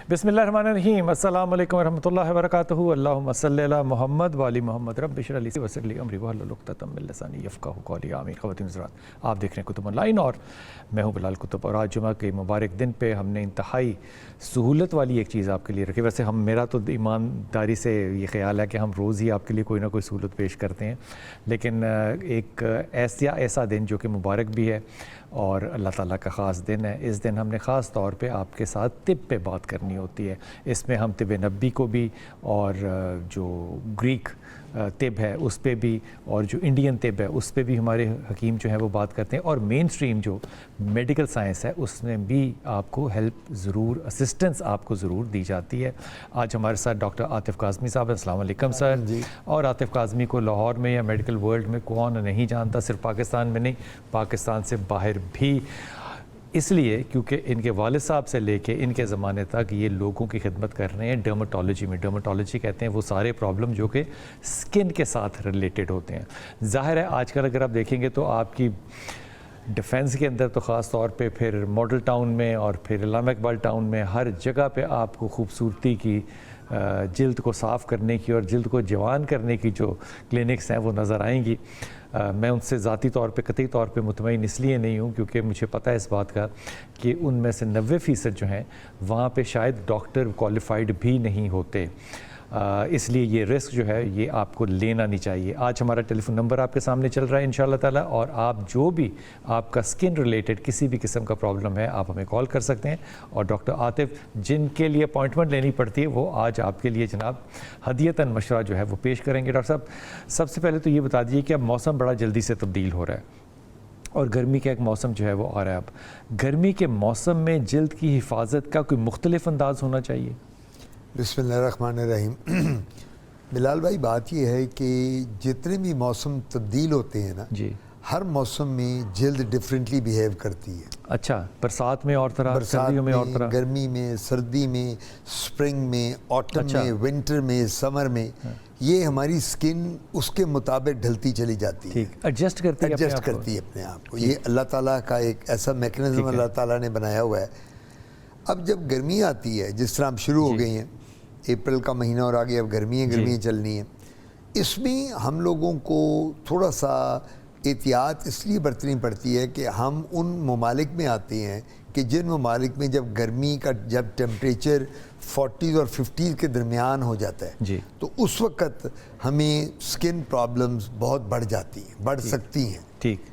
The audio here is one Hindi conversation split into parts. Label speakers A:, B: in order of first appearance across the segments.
A: बिस्मिल्लाहिर्रहमानिर्रहीम अस्सलामु अलैकुम वरहमतुल्लाहि वबरकातुहू अल्लाहुम्मा सल्लि अला मोहम्मद व आलि मोहम्मद रब्बि इश्रह ली व यस्सिर ली अमरी वहलुल उक़दतम मिन लिसानी यफ़क़हू क़ौली आमीन। ख़वातीन हज़रात, आप देख रहे हैं कुतुब ऑनलाइन और मैं हूँ बिलाल कुतुब। और आज जुमा के मुबारक दिन पे हमने इंतहाई सहूलत वाली एक चीज़ आपके लिए रखी। वैसे मेरा तो ईमानदारी से ये ख्याल है कि हम रोज़ ही आपके लिए कोई ना कोई सहूलत पेश करते हैं, लेकिन एक ऐसा दिन जो कि मुबारक भी है और अल्लाह ताला का ख़ास दिन है। इस दिन हमने ख़ास तौर पे आपके साथ तिब पे बात करनी होती है। इसमें हम तिब नबी को भी और जो ग्रीक तिब है उस पे भी और जो इंडियन तिब है उस पे भी हमारे हकीम जो है वो बात करते हैं, और मेन स्ट्रीम जो मेडिकल साइंस है उसमें भी आपको हेल्प ज़रूर, असिस्टेंस आपको ज़रूर दी जाती है। आज हमारे साथ डॉक्टर आतिफ़ काज़मी साहब, अस्सलाम वालेकुम सर जी। और आतिफ़ काज़मी को लाहौर में या मेडिकल वर्ल्ड में कौन नहीं जानता, सिर्फ पाकिस्तान में नहीं, पाकिस्तान से बाहर भी, इसलिए क्योंकि इनके वालिद साहब से लेके इनके ज़माने तक ये लोगों की खिदमत कर रहे हैं डर्मेटोलॉजी में। डर्मेटोलॉजी कहते हैं वो सारे प्रॉब्लम जो कि स्किन के साथ रिलेटेड होते हैं। ज़ाहिर है आजकल अगर आप देखेंगे तो आपकी डिफेंस के अंदर तो ख़ास तौर पे, फिर मॉडल टाउन में और फिर इलामा इकबाल टाउन में, हर जगह पे आपको खूबसूरती की, जल्द को साफ़ करने की और जल्द को जवान करने की जो क्लिनिक्स हैं वो नज़र आएंगी। मैं उनसे ज़ाती तौर पे, कतई तौर पे मुतमईन इसलिए नहीं हूँ क्योंकि मुझे पता है इस बात का कि उनमें से 90% जो हैं वहाँ पे शायद डॉक्टर क्वालिफ़ाइड भी नहीं होते। इसलिए ये रिस्क जो है ये आपको लेना नहीं चाहिए। आज हमारा टेलीफोन नंबर आपके सामने चल रहा है इंशाअल्लाह ताला, और आप जो भी आपका स्किन रिलेटेड किसी भी किस्म का प्रॉब्लम है आप हमें कॉल कर सकते हैं। और डॉक्टर आतिफ़ जिनके लिए अपॉइंटमेंट लेनी पड़ती है वो आज आपके लिए जनाब हदियतन मशवरा जो है वो पेश करेंगे। डॉक्टर साहब, सबसे पहले तो ये बता दीजिए कि अब मौसम बड़ा जल्दी से तब्दील हो रहा है और गर्मी का एक मौसम जो है वो आ रहा है। अब गर्मी के मौसम में जल्द की हिफाजत का कोई मुख्तलिफ अंदाज़ होना चाहिए?
B: बिस्मिल्लाहिर्रहमानिर्रहीम। बिलाल भाई, बात यह है कि जितने भी मौसम तब्दील होते हैं ना जी, हर मौसम में जल्द डिफरेंटली बिहेव करती है।
A: अच्छा, बरसात में और तरह, सर्दियों में और तरह,
B: गर्मी में, सर्दी में, स्प्रिंग में, ऑटम में, विंटर में, समर में, ये हमारी स्किन उसके मुताबिक ढलती चली जाती है,
A: एडजस्ट करती है
B: अपने आप को। ये अल्लाह ताला का एक ऐसा मैकेनिज्म अल्लाह ताला ने बनाया हुआ है। अब जब गर्मी आती है, जिस तरह हम शुरू हो गई हैं, अप्रैल का महीना और आगे अब गर्मियाँ चलनी हैं, इसमें हम लोगों को थोड़ा सा एहतियात इसलिए बरतनी पड़ती है कि हम उन ममालिक में आते हैं कि जिन ममालिक में जब गर्मी का जब टेम्परेचर 40 और 50 के दरमियान हो जाता है जी, तो उस वक़्त हमें स्किन प्रॉब्लम्स बहुत बढ़ जाती हैं, बढ़ सकती हैं। ठीक,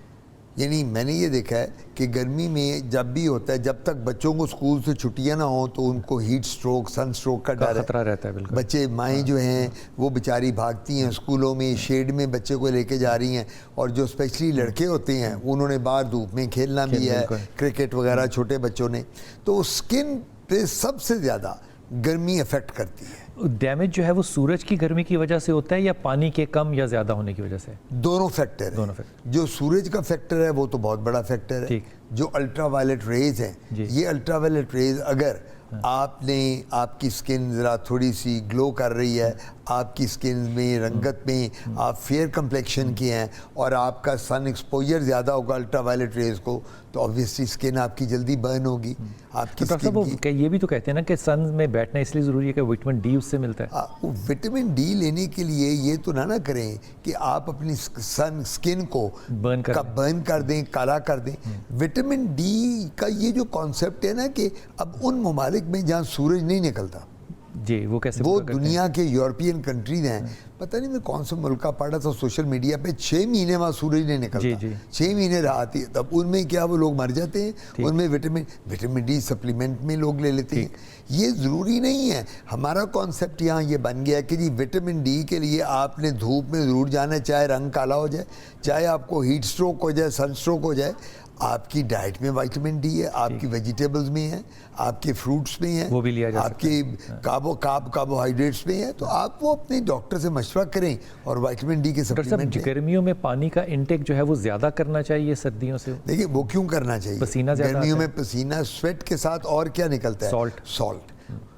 B: यानी मैंने ये देखा है कि गर्मी में जब भी होता है, जब तक बच्चों को स्कूल से छुट्टियां ना हो तो उनको हीट स्ट्रोक, सन स्ट्रोक का
A: खतरा रहता है। बिल्कुल,
B: बच्चे माएँ जो हैं वो बेचारी भागती हैं स्कूलों में, शेड में बच्चे को लेके जा रही हैं, और जो स्पेशली लड़के होते हैं उन्होंने बाहर धूप में खेलना भी है, क्रिकेट वगैरह छोटे बच्चों ने, तो स्किन पे सबसे ज़्यादा गर्मी अफेक्ट करती है।
A: डैमेज जो है वो सूरज की गर्मी की वजह से होता है या पानी के कम या ज़्यादा होने की वजह से?
B: दोनों फैक्टर है। दोनों फैक्टर। जो सूरज का फैक्टर है वो तो बहुत बड़ा फैक्टर है। जो अल्ट्रावायलेट रेज हैं, ये अल्ट्रावायलेट रेज अगर आपकी स्किन ज़रा थोड़ी सी ग्लो कर रही है, आपकी स्किन में रंगत में आप फेयर कम्प्लेक्शन के हैं और आपका सन एक्सपोजर ज़्यादा होगा अल्ट्रावायलेट रेज को, तो ऑब्वियसली स्किन आपकी जल्दी बर्न होगी। आपकी
A: तो डॉक्टर ये भी तो कहते हैं ना कि सन में बैठना इसलिए ज़रूरी है कि विटामिन डी उससे मिलता है।
B: विटामिन डी लेने के लिए ये तो ना करें कि आप अपनी स्किन को बर्न कर दें, काला कर दें। विटामिन डी का ये जो कॉन्सेप्ट है ना कि अब उन ममालिक में जहाँ सूरज नहीं निकलता
A: जी, वो कैसे,
B: वो दुनिया के यूरोपियन कंट्रीज हैं, पता नहीं मैं कौन सा मुल्क का पढ़ा था सोशल मीडिया पे, 6 महीने वहाँ सूरज नहीं निकलता, 6 महीने रात ही, तब उनमें क्या वो लोग मर जाते हैं। उनमें विटामिन डी सप्लीमेंट में लोग ले लेते हैं। ये ज़रूरी नहीं है। हमारा कॉन्सेप्ट यहाँ ये बन गया कि जी विटामिन डी के लिए आपने धूप में ज़रूर जाना है, चाहे रंग काला हो जाए, चाहे आपको हीट स्ट्रोक हो जाए, सन स्ट्रोक हो जाए। आपकी डाइट में विटामिन डी है, आपकी वेजिटेबल्स में है, आपके फ्रूट्स में है,
A: वो भी लिया जा
B: आपके कार्बोहाइड्रेट्स में है, तो आप वो अपने डॉक्टर से मशवरा करें और विटामिन डी के सप्लीमेंट।
A: गर्मियों में पानी का इंटेक जो है वो ज़्यादा करना चाहिए सर्दियों से?
B: देखिए वो क्यों करना चाहिए,
A: पसीना
B: गर्मियों में पसीना, स्वेट के साथ और क्या निकलता है?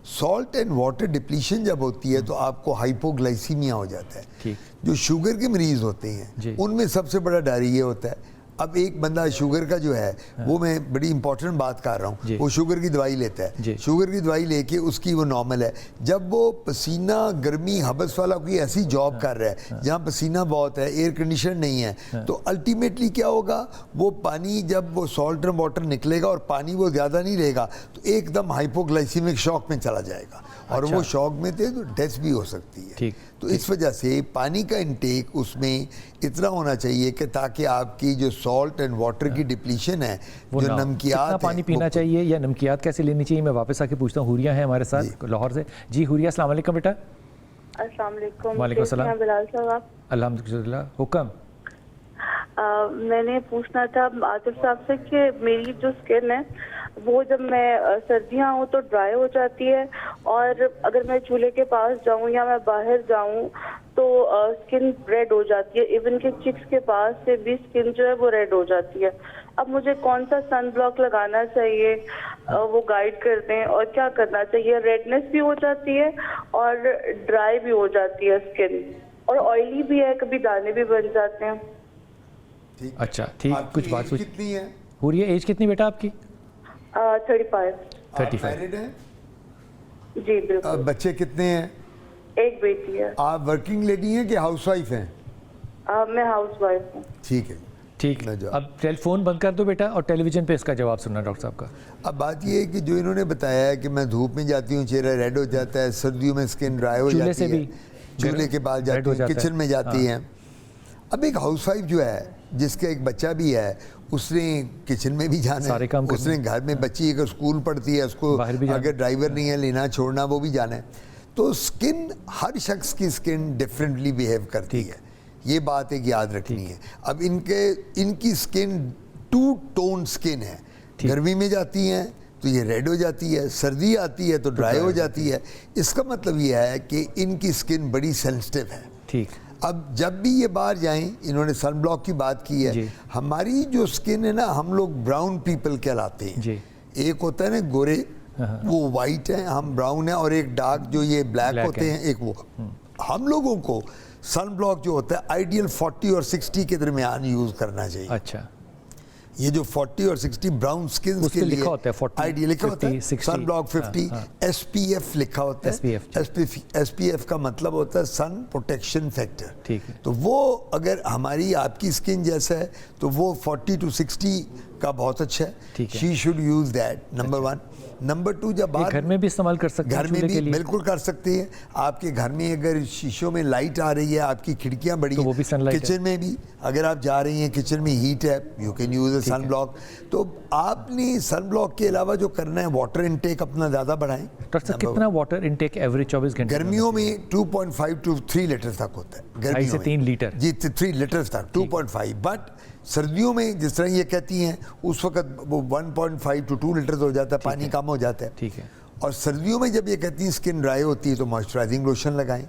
B: सॉल्ट एंड वाटर डिप्लीशन जब होती है तो आपको हाइपोग्लाइसीमिया हो जाता है। जो शुगर के मरीज होते हैं उनमें सबसे बड़ा डर ये होता है अब एक बंदा शुगर का जो है वो मैं बड़ी इंपॉर्टेंट बात कर रहा
A: जी।
B: हूँ, वो शुगर की दवाई लेता
A: जी।
B: है, शुगर की दवाई लेके उसकी वो नॉर्मल है। जब वो पसीना गर्मी हबस वाला कोई ऐसी जॉब कर रहा है जहाँ पसीना बहुत है, एयर कंडीशन नहीं है, तो अल्टीमेटली क्या होगा, वो पानी जब वो सॉल्ट एंड वाटर निकलेगा और पानी वो ज़्यादा नहीं रहेगा तो एकदम हाइपोग्लाइसीमिक शॉक में चला जाएगा और वो शॉक में थे तो डेथ भी हो सकती है।
A: ठीक,
B: तो इस वजह से पानी का इंटेक उसमें इतना होना चाहिए कि ताकि आपकी जो सॉल्ट एंड वाटर की डिप्लीशन है,
A: वो
B: जो
A: ना हो।
B: नमकियात
A: कितना पानी पीना चाहिए या नमकियात कैसे लेनी चाहिए, मैं वापस आके पूछता हूँ। हुरिया है हमारे साथ लाहौर से। जी हुरिया, अस्सलाम वालेकुम बेटा।
C: अस्सलाम वालेकुम।
A: वालेकुम सलाम।
C: कैसे हैं बिलाल साहब आप?
A: अल्हम्दुलिल्लाह, हुक्म।
C: मैंने पूछना था आतिफ साहब से कि मेरी जो स्किन है वो जब मैं सर्दियाँ हो तो ड्राई हो जाती है, और अगर मैं चूल्हे के पास जाऊँ या मैं बाहर जाऊँ तो स्किन रेड हो जाती है। इवन के चिक्स के पास से भी स्किन जो है वो रेड हो जाती है। अब मुझे कौन सा सन ब्लॉक लगाना चाहिए, वो गाइड कर दें, और क्या करना चाहिए? रेडनेस भी हो जाती है और ड्राई भी हो जाती है स्किन, और ऑयली भी है, कभी दाने भी बन जाते हैं।
A: अच्छा ठीक,
B: आपकी
A: कुछ बात
B: एज
A: पूछ।
B: कितनी है?
A: हुरिया, एज कितनी बेटा आपकी?
C: 35।
A: 35।
B: मैरिड हैं?
C: जी बिल्कुल।
B: बच्चे कितने हैं?
C: एक बेटी है।
B: आप वर्किंग लेडी हैं कि हाउसवाइफ हैं?
C: मैं हाउस वाइफ हूँ।
B: ठीक है।
A: ठीक,
B: मैं जवाब-
A: अब टेलीफोन बंद कर दो बेटा और टेलीविज़न पे इसका जवाब सुनना डॉक्टर साहब का।
B: अब बात ये है कि जो इन्होंने बताया है कि मैं धूप में जाती हूँ चेहरा रेड हो जाता है, सर्दियों में स्किन ड्राई हो
A: चूल्हे
B: जाती
A: से
B: है,
A: भी
B: चूल्हे के बाद
A: रेड
B: जाती
A: हो
B: हूँ,
A: जाता है।
B: किचन में जाती हैं। अब एक हाउसवाइफ जो है जिसका एक बच्चा भी है, उसने किचन में भी जाना
A: सारे
B: है,
A: काम करने
B: उसने घर में बच्ची अगर स्कूल पढ़ती है उसको
A: बाहर भी जाना
B: अगर ड्राइवर नहीं है लेना छोड़ना वो भी जाना है। तो स्किन, हर शख्स की स्किन डिफरेंटली बिहेव करती है, ये बात एक याद रखनी है। अब इनकी स्किन टू टोन स्किन है, गर्मी में जाती हैं तो ये रेड हो जाती है, सर्दी आती है तो ड्राई हो जाती है। इसका मतलब ये है कि इनकी स्किन बड़ी सेंसिटिव है।
A: ठीक,
B: अब जब भी ये बाहर जाएं, इन्होंने सन ब्लॉक की बात की है,
A: जी।
B: हमारी जो स्किन है ना, हम लोग ब्राउन पीपल कहलाते हैं।
A: जी।
B: एक होता है ना गोरे, वो वाइट है, हम ब्राउन है, और एक डार्क जो ये ब्लैक होते
A: है।
B: हैं, एक वो। हम लोगों को सन ब्लॉक जो होता है आइडियल 40 और 60 के दरमियान यूज करना चाहिए।
A: अच्छा,
B: ये जो 40 और 60 ब्राउन स्किन
A: उस
B: के
A: पे
B: लिए
A: लिखा होता है 40,
B: आइडियल लिखा होता है,
A: 50, 60,
B: सन ब्लॉक 50,
A: हाँ।
B: SPF लिखा होता है।
A: SPF,
B: SPF का मतलब होता है सन प्रोटेक्शन फैक्टर।
A: ठीक है।
B: तो वो अगर हमारी आपकी स्किन जैसा है तो वो 40 to 60 का बहुत अच्छा है।
A: ठीक है।
B: She should use that, number 1। Number 2, जब
A: ये
B: बाहर
A: घर में भी इस्तेमाल कर सकते हैं
B: घर में
A: चूल्हे
B: भी
A: के लिए?
B: बिल्कुल कर सकते हैं। आपके घर में अगर शीशों में लाइट आ रही है, आपकी खिड़कियां बड़ी
A: तो वो भी sunlight है।
B: किचन में भी अगर आप जा रही हैं, किचन में हीट है, you can use a sun block. तो आपने सन ब्लॉक के अलावा जो करना है, वाटर इनटेक अपना ज़्यादा बढ़ाएं।
A: डॉक्टर साहब, कितना वाटर इनटेक एवरेज 24 घंटे?
B: गर्मियों में 2.5 to 3 लीटर तक होता है।
A: 2.5 से 3 लीटर?
B: जी, 3 लीटर तक, 2.5। बट सर्दियों में जिस तरह ये कहती हैं, उस वक्त वो 1.5 to 2 लीटर हो जाता है, पानी कम हो जाता है।
A: ठीक है।
B: और सर्दियों में जब ये कहती हैं स्किन ड्राई होती है तो मॉइस्चराइजिंग लोशन लगाएं।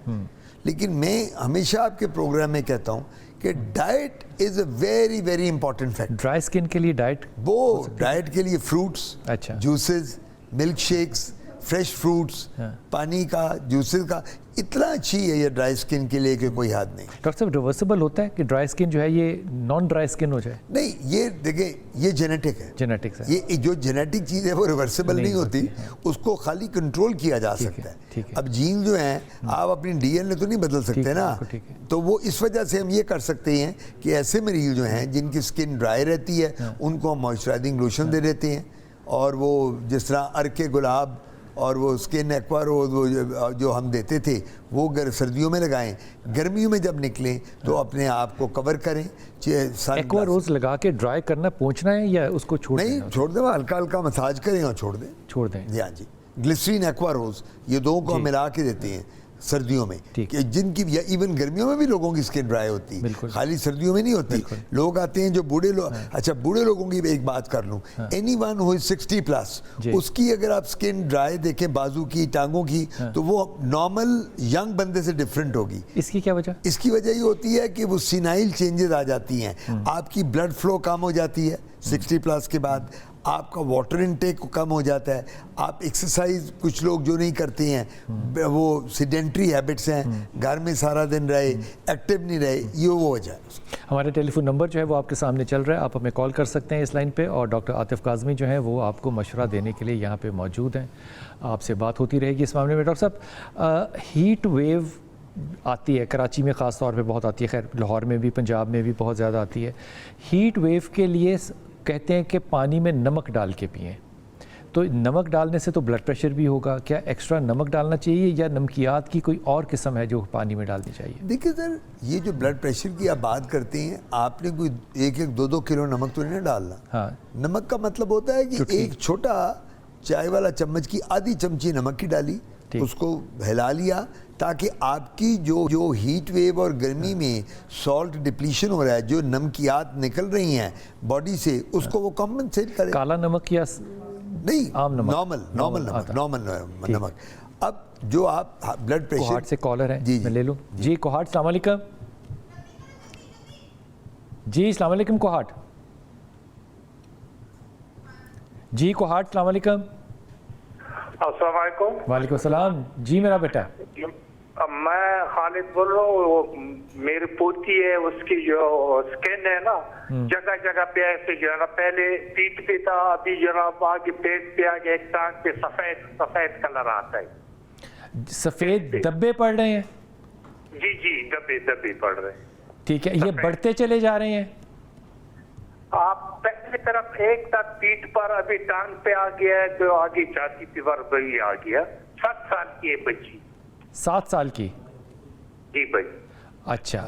B: लेकिन मैं हमेशा आपके प्रोग्राम में कहता हूँ कि diet is a very very important factor.
A: Dry skin के लिए डाइट?
B: वो डाइट के लिए फ्रूट्स,
A: अच्छा।
B: Juices, milk shakes, fresh fruits, पानी का, जूसेस का, इतना अच्छी है ये ड्राई स्किन के लिए कि कोई हाथ नहीं।
A: डॉक्टर साहब, रिवर्सिबल होता है कि ड्राई स्किन जो है ये नॉन ड्राई स्किन हो जाए?
B: नहीं, ये देखिए, ये जेनेटिक है,
A: जेनेटिक्स है।
B: ये जो जेनेटिक चीज़ है वो रिवर्सिबल नहीं होती, उसको खाली कंट्रोल किया जा सकता है।
A: ठीक है।
B: अब जीन जो हैं, आप अपनी डीएनए तो नहीं बदल सकते ना,
A: ठीक है।
B: तो वो इस वजह से हम ये कर सकते हैं कि ऐसे मरीज जो हैं जिनकी स्किन ड्राई रहती है उनको हम मॉइस्चराइजिंग लोशन दे देते हैं, और वो जिस तरह अर्के गुलाब और वो स्किन एक्वा रोज वो जो हम देते थे वो सर्दियों में लगाएं, गर्मियों में जब निकलें तो अपने आप को कवर करें।
A: एक्वा रोज लगा के ड्राई करना, पहुंचना है या उसको छोड़
B: नहीं,
A: देना?
B: छोड़ दें, हल्का हल्का मसाज करें और छोड़ दें।
A: छोड़ दें।
B: जी हाँ जी, ग्लिसरीन, एक्वा रोज, ये दो को हम मिला के देते हैं सर्दियों में,
A: ठीक।
B: कि जिनकी, या इवन गर्मियों में भी लोगों की स्किन ड्राई होती है,
A: बिल्कुल।
B: खाली सर्दियों में नहीं होती। लोग आते हैं जो बूढ़े लोग, अच्छा बूढ़े लोगों की एक बात कर लूँ, एनीवन हु इज 60+, उसकी अगर आप स्किन ड्राई देखें, बाजू की, टांगों की, तो वो नॉर्मल यंग बंदे से डिफरेंट होगी।
A: इसकी क्या वजह?
B: इसकी वजह ये होती है कि वो सिनाइल चेंजेस आ जाती हैं, आपकी ब्लड फ्लो कम हो जाती है 60+ के बाद, आपका वाटर इनटेक कम हो जाता है, आप एक्सरसाइज कुछ लोग जो नहीं करते हैं वो सीडेंट्री हैबिट्स हैं, घर में सारा दिन रहे, एक्टिव नहीं रहे, ये वो वजह है।
A: हमारा टेलीफोन नंबर जो है वो आपके सामने चल रहा है, आप हमें कॉल कर सकते हैं इस लाइन पे, और डॉक्टर आतिफ काज़मी जो है वो आपको मशवरा देने के लिए यहाँ पे मौजूद हैं। आपसे बात होती रहेगी इस मामले में। डॉक्टर साहब, हीट वेव आती है कराची में ख़ास तौर पे बहुत आती है, खैर लाहौर में भी, पंजाब में भी बहुत ज़्यादा आती है। हीट वेव के लिए कहते हैं कि पानी में नमक डाल के पिएं, तो नमक डालने से तो ब्लड प्रेशर भी होगा, क्या एक्स्ट्रा नमक डालना चाहिए या नमकियात की कोई और किस्म है जो पानी में डालनी चाहिए?
B: देखिए सर, ये जो ब्लड प्रेशर की आप बात करते हैं, आपने कोई 1-2 किलो नमक तो नहीं डालना।
A: हाँ,
B: नमक का मतलब होता है कि एक छोटा चाय वाला चम्मच की आधी चमची नमक की डाली, उसको हिला लिया, ताकि आपकी जो हीट वेव और गर्मी में सॉल्ट डिप्लीशन हो रहा है, जो नमकियात निकल रही हैं बॉडी से, उसको वो कॉम्पनसेट करे।
A: काला नमक या
B: नहीं,
A: आम नमक,
B: नॉर्मल नमक। अब जो आप ब्लड प्रेशर,
A: कोहाट से कॉलर है,
B: जी
A: मैं ले लूँ। जी कोहाट, अस्सलाम वालेकुम। जी अस्सलाम वालेकुम कोहाट। जी कोहाट, अस्सलाम वालेकुम।
D: अस्सलाम वालेकुम।
A: वालेकुम सलाम। जी मेरा बेटा,
D: मैं खालिद बोल रहा हूँ। वो मेरी पोती है, उसकी जो स्किन है ना, जगह जगह पे ऐसे जो है ना, पहले पीठ पे था, अभी जो है आगे पेट पे, आगे एक टांग पे सफेद सफेद कलर आता है।
A: सफ़ेद धब्बे पड़ रहे हैं?
D: जी जी, धब्बे धब्बे पड़ रहे हैं।
A: ठीक है, ये बढ़ते चले जा रहे हैं?
D: आप पहले तरफ एक तक पीठ पर, अभी टांग पे आ गया है, तो आगे छाती पे भी आ गया। 7 साल की है बच्ची।
A: 7 साल की?
D: जी भाई।
A: अच्छा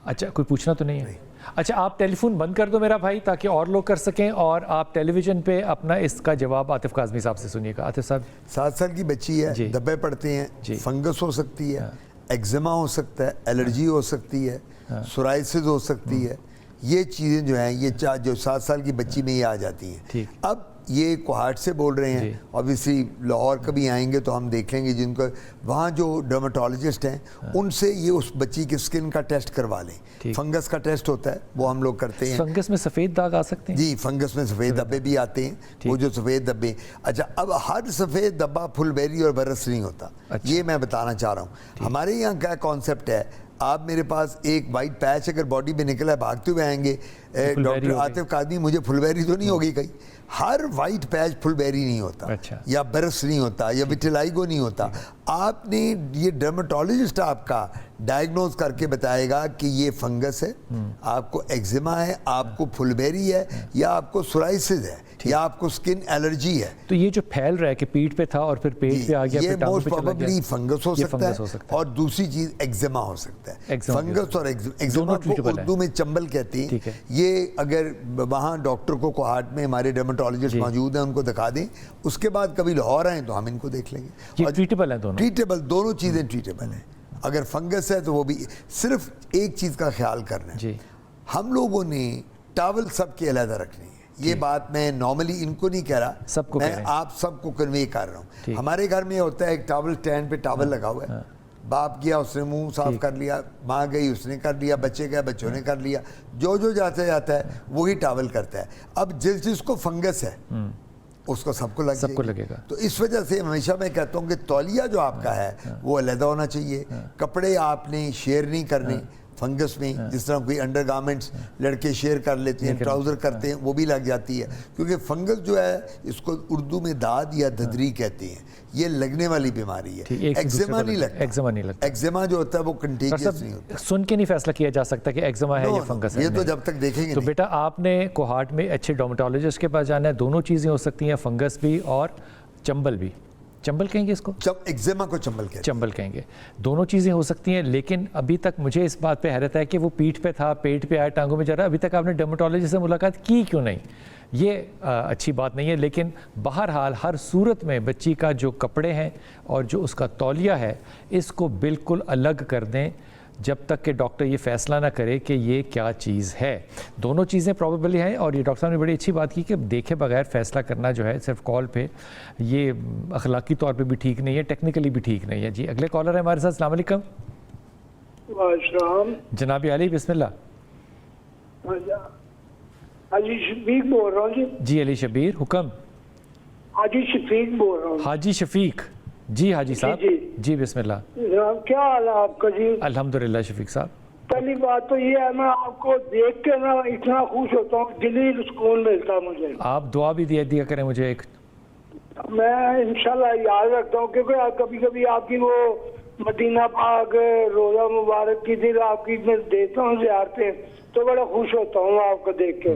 A: अच्छा, कोई पूछना तो नहीं है? अच्छा, आप टेलीफोन बंद कर दो मेरा भाई, ताकि और लोग कर सकें, और आप टेलीविज़न पे अपना इसका जवाब आतिफ काज़मी साहब से सुनिएगा। आतिफ साहब,
B: 7 साल की बच्ची है,
A: जी।
B: धब्बे पड़ते हैं, फंगस हो सकती है, एक्जिमा हो सकता है, एलर्जी हो सकती है, सोराइसिस हो सकती है। ये चीज़ें जो हैं, ये जो 7 साल की बच्ची में ये आ जाती हैं। अब ये कोहाट से बोल रहे हैं, ऑब्वियसली लाहौर कभी आएंगे तो हम देख लेंगे, जिनको वहाँ जो डर्माटोलॉजिस्ट हैं उनसे ये उस बच्ची की स्किन का टेस्ट करवा लें। फंगस का टेस्ट होता है, वो हम लोग करते हैं।
A: फंगस में सफ़ेद दाग आ सकते हैं?
B: जी, फंगस में सफ़ेद धब्बे भी आते हैं, वो जो सफ़ेद धब्बे। अच्छा, अब हर सफ़ेद धब्बा फुलबेरी और बरस नहीं होता। अच्छा। ये मैं बताना चाह रहा हूँ। हमारे यहाँ क्या कॉन्सेप्ट है, आप मेरे पास एक वाइट पैच अगर बॉडी में निकला है, भागते हुए आएंगे, डॉक्टर आतिफ काज़मी मुझे फुलबेरी तो नहीं होगी कहीं। हर वाइट पैच फुलबेरी नहीं होता। अच्छा। या बरस नहीं होता, या विटिलाइगो नहीं होता। आपने ये डर्माटोलॉजिस्ट आपका डायग्नोज करके बताएगा कि ये फंगस है, आपको एक्जिमा है, आपको फुलबेरी है, या आपको सोराइसिस है, या आपको स्किन एलर्जी है।
A: तो ये जो फैल रहा है कि पीठ पे था और फिर पेट पे आ गया,
B: ये मोस्ट प्रोबेबली फंगस हो सकता है, और दूसरी चीज एक्जिमा हो सकता है। फंगस और एक्जिमा को उर्दू में चंबल कहते हैं। ये अगर वहाँ डॉक्टर को कोहाट में हमारे डर्माटोलॉजिस्ट मौजूद हैं, उनको दिखा दें, उसके बाद कभी लाहौर आए तो हम इनको देख लेंगे।
A: ये ट्रीटेबल है दोनों? ट्रीटेबल,
B: दोनों चीज़ें ट्रीटेबल हैं। अगर फंगस है तो वो भी। सिर्फ एक चीज़ का ख्याल करना है, हम लोगों ने टॉवल सबके अलग रखनी है। ये बात मैं नॉर्मली इनको नहीं कह रहा,
A: सबको
B: मैं आप सबको कन्वे कर रहा हूँ। हमारे घर में होता है एक टॉवल स्टैंड पे टॉवल लगा हुआ है, बाप गया उसने मुंह साफ कर लिया, माँ गई उसने कर लिया, बच्चे गए बच्चों ने कर लिया, जो जाता है वही टॉवल करता है। अब जिसको फंगस है उसको सबको लगेगा। तो इस वजह से हमेशा मैं कहता हूँ कि तौलिया जो आपका है वो अलग होना चाहिए। कपड़े आपने शेयर नहीं करने फंगस में, जिस तरह कोई अंडरगारमेंट्स लड़के शेयर कर लेते हैं, ट्राउज़र करते हैं, वो भी लग जाती है। क्योंकि फंगस जो है, इसको उर्दू में दाद या ददरी कहते हैं, ये लगने वाली बीमारी है। एक्जिमा नहीं लगता। एक्जिमा जो होता है वो कंटेजियस नहीं होता।
A: सुन के नहीं फैसला किया जा सकता कि एक्जिमा है या फंगस है,
B: ये तो जब तक देखेंगे।
A: तो बेटा आपने कोहाट में अच्छे डर्मेटोलॉजिस्ट के पास जाना है। दोनों चीज़ें हो सकती हैं, फंगस भी और चंबल भी। चंबल कहेंगे इसको?
B: एक्जिमा को चंबल
A: कहेंगे। दोनों चीज़ें हो सकती हैं, लेकिन अभी तक मुझे इस बात पे हैरत है कि वो पीठ पे था, पेट पे आया, टांगों में जा रहा है, अभी तक आपने डर्मेटोलॉजिस्ट से मुलाकात की क्यों नहीं? ये अच्छी बात नहीं है। लेकिन बहरहाल हर सूरत में बच्ची का जो कपड़े हैं और जो उसका तौलिया है, इसको बिल्कुल अलग कर दें जब तक कि डॉक्टर ये फ़ैसला ना करे कि ये क्या चीज़ है। दोनों चीज़ें प्रॉबेबली हैं, और ये डॉक्टर साहब ने बड़ी अच्छी बात की कि देखे बगैर फ़ैसला करना जो है सिर्फ कॉल पे, ये अखलाकी तौर पे भी ठीक नहीं है, टेक्निकली भी ठीक नहीं है। जी अगले कॉलर है हमारे साथ। अस्सलाम वालेकुम।
E: वालेकुम।
A: जनाब अली, बिस्मिल्लाह।
E: हाजी शफीक बोल रहा हूँ जी।
A: जी अली शबीर, हुक्म।
E: हाजी शफीक बोल रहा हूँ।
A: हाजी शफीक जी, हाजी साहब
E: जी।
A: जी बिस्मिल्लाह।
E: क्या हाल है आपका जी?
A: अल्हम्दुलिल्लाह शफीक साहब।
E: पहली बात तो ये है, मैं आपको देख के ना इतना खुश होता हूँ, दिली सुकून मिलता है मुझे।
A: आप दुआ भी दिया करें मुझे एक।
E: मैं इंशाल्लाह याद रखता हूँ, क्योंकि कभी कभी आपकी वो मदीना पाक रोजा मुबारक की दिल आपकी मैं देता हूँ ज़ियारतें, तो बड़ा खुश होता हूँ आपको देख के।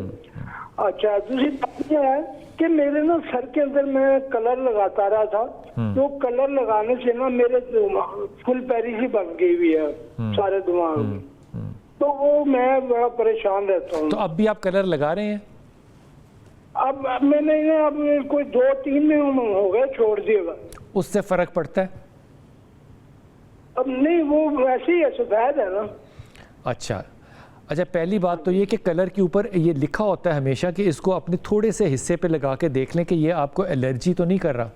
E: अच्छा, दूसरी बात यह है कि मेरे ना सर के अंदर मैं कलर लगाता रहा था, तो कलर लगाने से ना मेरे फुल पैरी सी बन गई हुई है सारे दिमाग में, तो वो मैं बड़ा परेशान रहता हूँ।
A: तो अब भी आप कलर लगा रहे हैं?
E: अब मैंने अब कोई 2-3 में हो गए छोड़ दिए।
A: उससे फर्क पड़ता है?
E: अब नहीं, वो वैसे ही है, सफेद है ना।
A: अच्छा, पहली बात तो ये कि कलर के ऊपर ये लिखा होता है हमेशा कि इसको अपने थोड़े से हिस्से पे लगा के देख लें कि ये आपको एलर्जी तो नहीं कर रहा।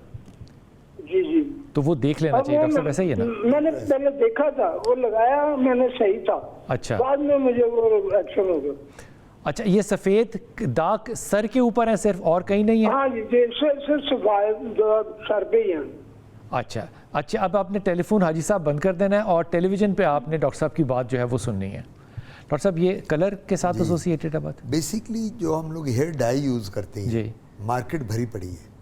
E: जी जी,
A: तो वो देख लेना चाहिए डॉक्टर साहब, ऐसा ही है ना?
E: मैंने पहले देखा था, वो लगाया मैंने, सही था।
A: अच्छा,
E: बाद में मुझे वो एक्शन हो गया।
A: अच्छा, ये सफ़ेद दाग सर के ऊपर है सिर्फ, और कहीं नहीं है?
E: हाँ जी, सिर्फ सर पे ही है।
A: अच्छा, अब आपने टेलीफोन हाजी साहब बंद कर देना है और टेलीविज़न पे आपने डॉक्टर साहब की बात जो है वो सुननी है। डॉक्टर साहब, ये कलर के साथ एसोसिएटेड है बात?
B: बेसिकली जो हम लोग हेयर डाई यूज़ करते हैं
A: जी,
B: मार्केट भरी पड़ी है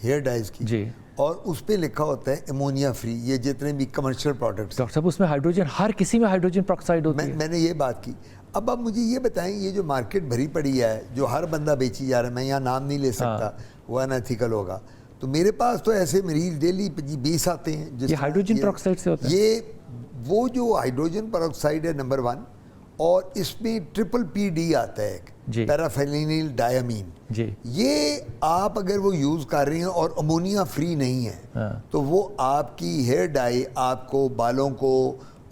B: हेयर डाइज की
A: जी,
B: और उस पे लिखा होता है अमोनिया फ्री। ये जितने भी कमर्शियल प्रोडक्ट्स,
A: डॉक्टर साहब उसमें हाइड्रोजन, हर किसी में हाइड्रोजन पेरोक्साइड होती है।
B: मैंने ये बात की। अब आप मुझे ये बताएं, ये जो मार्केट भरी पड़ी है, जो हर बंदा बेची जा रहा है, मैं यहाँ नाम नहीं ले सकता, वो अनएथिकल होगा, तो मेरे पास तो ऐसे मरीज डेली 20 आते हैं।
A: ये हाइड्रोजन पेरोक्साइड से होता है?
B: ये वो जो हाइड्रोजन पेरोक्साइड है नंबर 1, और इसमें ट्रिपल PD आता है, एक पैराफेनिल डायमीन
A: जी।
B: ये आप अगर वो यूज़ कर रहे हैं और अमोनिया फ्री नहीं है, तो वो आपकी हेयर डाई आपको बालों को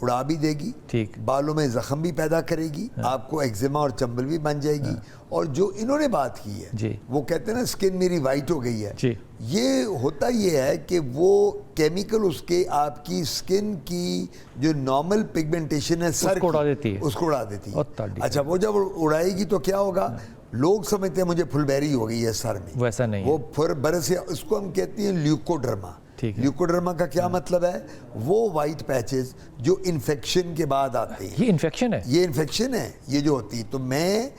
B: उड़ा भी देगी,
A: ठीक,
B: बालों में जख्म भी पैदा करेगी, आपको एक्जिमा और चंबल भी बन जाएगी। और जो इन्होंने बात की है
A: जी,
B: वो कहते हैं ना स्किन मेरी वाइट हो गई है
A: जी,
B: ये होता ये है कि वो केमिकल उसके आपकी स्किन की जो नॉर्मल पिगमेंटेशन है सर
A: उसको उड़ा देती है,
B: उसको उड़ा देती है।
A: अच्छा,
B: वो जब उड़ाएगी तो क्या होगा, लोग समझते हैं मुझे फुलबेरी हो गई है सर में,
A: वैसा नहीं,
B: वो फिर बरस, उसको हम कहते हैं ल्यूकोडर्मा। ल्यूकोडर्मा का क्या मतलब है? वो वाइट पैचेस जो इन्फेक्शन के बाद आते हैं।
A: ये इन्फेक्शन है? ये
B: इन्फेक्शन है, ये जो होती है। तो मैं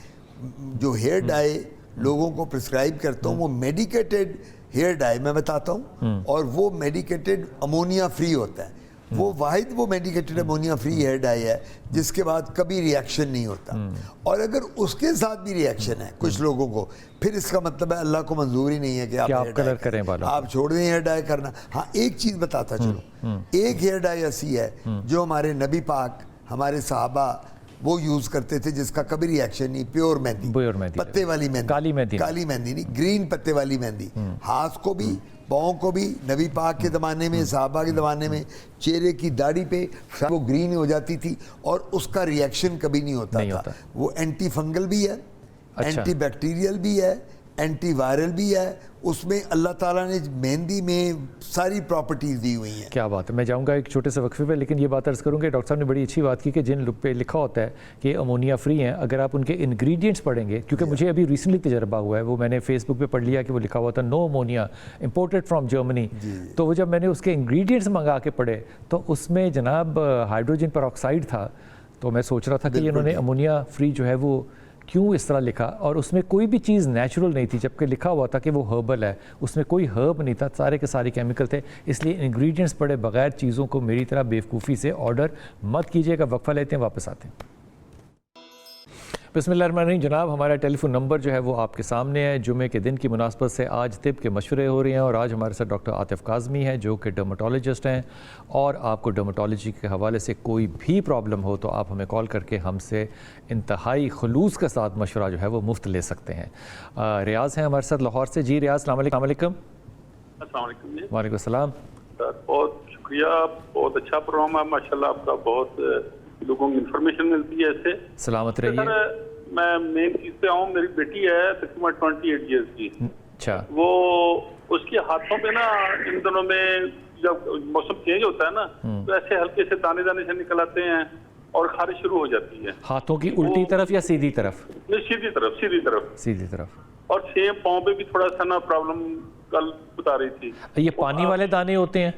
B: जो हेयर डाई लोगों को प्रिस्क्राइब करता हूँ, वो मेडिकेटेड हेयर डाई मैं बताता हूँ, और वो मेडिकेटेड अमोनिया फ्री होता है। वो वाहिद वो medicated ammonia free hair dye है जिसके बाद कभी रिएक्शन नहीं होता। और अगर उसके साथ भी रिएक्शन है कुछ लोगों को, फिर इसका मतलब है अल्लाह को मंजूर ही नहीं है कि आप
A: कलर करें बालों,
B: आप छोड़ दें हेयर डाई करना। हाँ, एक चीज़ बताता चलो, एक हेयर डाई ऐसी है जो हमारे नबी पाक, हमारे सहाबा वो यूज करते थे, जिसका कभी रिएक्शन नहीं, प्योर मेहंदी, पत्ते वाली मेहंदी, काली मेहंदी नहीं, ग्रीन पत्ते वाली मेहंदी। हाथ को भी, पाँव को भी, नबी पाक के ज़माने में, सहाबा के ज़माने में चेहरे की दाढ़ी पे वो ग्रीन हो जाती थी और उसका रिएक्शन कभी नहीं होता था। वो एंटी फंगल भी है, एंटी बैक्टीरियल भी है, एंटी वायरल भी है। उसमें अल्लाह ताला ने मेहंदी में सारी प्रॉपर्टीज दी हुई हैं।
A: क्या बात है। मैं जाऊंगा एक छोटे से वक्फे पे, लेकिन ये बात अर्ज़ करूँगा, डॉक्टर साहब ने बड़ी अच्छी बात की कि जिन पे लिखा होता है कि अमोनिया फ्री हैं, अगर आप उनके इंग्रेडिएंट्स पढ़ेंगे, क्योंकि मुझे अभी रिसेंटली तजर्बा हुआ है, वो मैंने फेसबुक पे पढ़ लिया कि वो लिखा हुआ था no ammonia imported from Germany. तो वो जब मैंने उसके इंग्रेडिएंट्स मंगा के पढ़े तो उसमें जनाब हाइड्रोजन पेरोक्साइड था। तो मैं सोच रहा था कि इन्होंने अमोनिया फ्री जो है वो क्यों इस तरह लिखा, और उसमें कोई भी चीज़ नेचुरल नहीं थी, जबकि लिखा हुआ था कि वो हर्बल है। उसमें कोई हर्ब नहीं था, सारे के सारे केमिकल थे। इसलिए इंग्रेडिएंट्स पढ़े बगैर चीज़ों को मेरी तरह बेवकूफ़ी से ऑर्डर मत कीजिएगा। वक्फा लेते हैं, वापस आते हैं। बिस्मिल्लाहिर्रहमानिर्रहीम। जनाब, हमारा टेलीफोन नंबर जो है वो आपके सामने है। जुमे के दिन की मुनासबत से आज तिब के मशवरे हो रहे हैं और आज हमारे साथ डॉक्टर आतिफ काज़मी हैं जो कि डर्मेटोलॉजिस्ट हैं, और आपको डर्मेटोलॉजी के हवाले से कोई भी प्रॉब्लम हो तो आप हमें कॉल करके हमसे इंतहाई खुलूस के साथ मशवरा जो है वो मुफ्त ले सकते हैं। रियाज़ हैं हमारे साथ लाहौर से। जी रियाज़, अस्सलाम वालेकुम। वालेकुम सलाम।
F: बहुत शुक्रिया, बहुत अच्छा प्रोग्राम है माशाल्लाह आपका, बहुत लोगों को इन्फॉर्मेशन मिलती है इससे।
A: सलामत रहिए।
F: सर मैं मेन चीज़ पे आऊँ, मेरी बेटी है तकरीबन 28 ईयर्स की।
A: अच्छा।
F: वो उसके हाथों पे ना इन दिनों में जब मौसम चेंज होता है ना तो ऐसे हल्के से दाने दाने से निकल आते हैं, और खारिश शुरू हो जाती है।
A: हाथों की उल्टी तरफ या सीधी तरफ?
F: नहीं, सीधी तरफ, सीधी तरफ।
A: सीधी तरफ।
F: और सेम पाँव पे भी थोड़ा सा ना प्रॉब्लम कल बता रही थी।
A: ये पानी वाले दाने होते हैं?